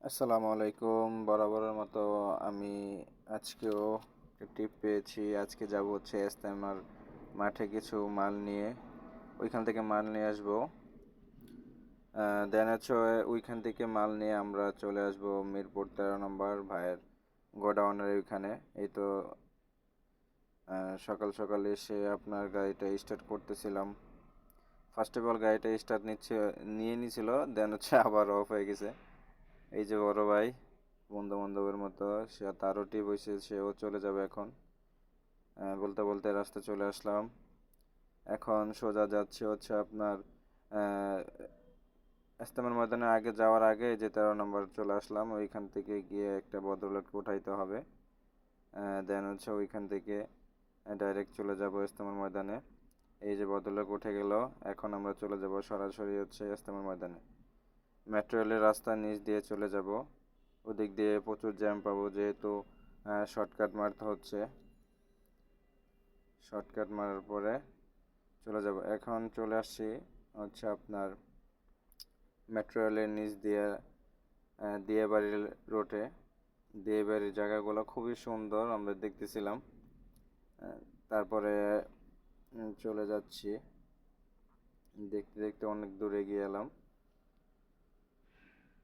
আসসালামু আলাইকুম। বরাবরের মতো আমি আজকেও একটা টিপ পেয়েছি। আজকে যাব হচ্ছে ইজতেমার মাঠে কিছু মাল নিয়ে, ওইখান থেকে মাল নিয়ে আসবো। দেন হচ্ছে ওইখান থেকে মাল নিয়ে আমরা চলে আসব মিরপুর 13 নম্বর ভাইয়ের গোডাউনের ওইখানে। এই তো সকাল সকাল এসে আপনার গাড়িটা স্টার্ট করতেছিলাম। ফার্স্ট অফ অল গাড়িটা স্টার্ট নিয়ে নিছিল, দেন হচ্ছে আবার অফ হয়ে গেছে। এই যে বড় ভাই বন্ধু বান্ধবের মতো, সে তারও টিপ হয়েছে, সেও চলে যাবে এখন। বলতে বলতে রাস্তা চলে আসলাম। এখন সোজা যাচ্ছে হচ্ছে আপনার ইজতেমার ময়দানে আগে যাওয়ার আগে যে 13 নম্বর চলে আসলাম, ওইখান থেকে গিয়ে একটা ভদ্রলোককে উঠাইতে হবে। দেন হচ্ছে ওইখান থেকে ডাইরেক্ট চলে যাব ইজতেমার ময়দানে। এই যে ভদ্রলোক উঠে গেল, এখন আমরা চলে যাব সরাসরি হচ্ছে ইজতেমার ময়দানে। মেট্রো রেলের রাস্তার নিচ দিয়ে চলে যাব। ওদিক দিয়ে প্রচুর জ্যাম পাবো, যেহেতু শর্টকাট মারতে হচ্ছে। শর্টকাট মারার পরে চলে যাব। এখন চলে আসছি হচ্ছে আপনার মেট্রো রেলের নিচ দিয়ে দিয়াবাড়ির রোডে। দিয়াবাড়ির জায়গাগুলো খুবই সুন্দর, আমরা দেখতেছিলাম। তারপরে চলে যাচ্ছি, দেখতে দেখতে অনেক দূরে গিয়ে এলাম।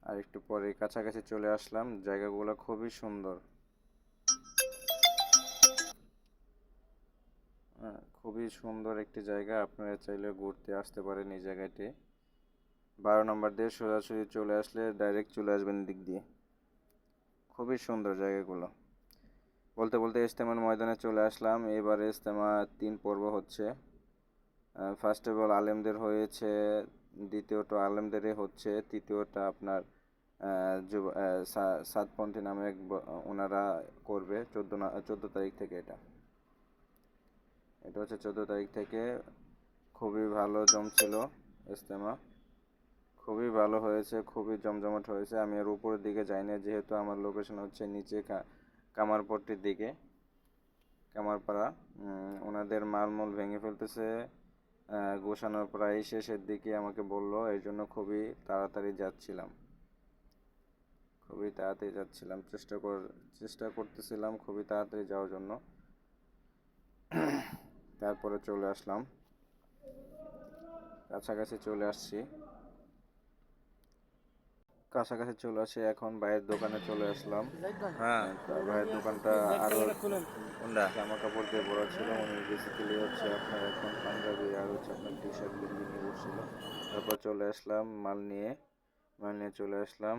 আর একটু পরে কাছাকাছি চলে আসলাম। জায়গাগুলো খুবই সুন্দর, খুবই সুন্দর একটি জায়গা। আপনারা চাইলে ঘুরতে আসতে পারেন এই জায়গাটি। 12 নম্বর দিয়ে সোজাসুজি চলে আসলে ডাইরেক্ট চলে আসবেন দিক দিয়ে। খুবই সুন্দর জায়গাগুলো। বলতে বলতে ইজতেমার ময়দানে চলে আসলাম। এবারে ইজতেমা 3 পর্ব হচ্ছে। ফার্স্ট অফ অল আলেমদের হয়েছে, দ্বিতীয়টা আলেমদেরই হচ্ছে, তৃতীয়টা আপনার সাতপন্থী নামে ওনারা করবে 14 তারিখ থেকে। এটা হচ্ছে 14 তারিখ থেকে। খুবই ভালো জমছিল ইজতেমা, খুবই ভালো হয়েছে, খুবই জমজমাট হয়েছে। আমি আর উপরের দিকে যাইনি, যেহেতু আমার লোকেশন হচ্ছে নিচে কামারপট্টির দিকে, কামারপাড়া। ওনাদের মালমূল ভেঙে ফেলতেছে, গোছানোর প্রায় শেষের দিকে আমাকে বললো, এই জন্য খুবই তাড়াতাড়ি যাচ্ছিলাম। চেষ্টা করতেছিলাম খুবই তাড়াতাড়ি যাওয়ার জন্য। তারপরে চলে আসলাম, কাছাকাছি চলে আসছি। এখন ভাইয়ের দোকানে চলে আসলাম। হ্যাঁ, ভাইয়ের দোকানটা আরো জামা কাপড় দিয়ে ভরা ছিল। উনি বেসিক্যালি হচ্ছে আপনার এখন পাঞ্জাবি আর হচ্ছে আপনার টি শার্ট গেঞ্জি নিয়ে বসছিল। তারপর চলে আসলাম মাল নিয়ে চলে আসলাম।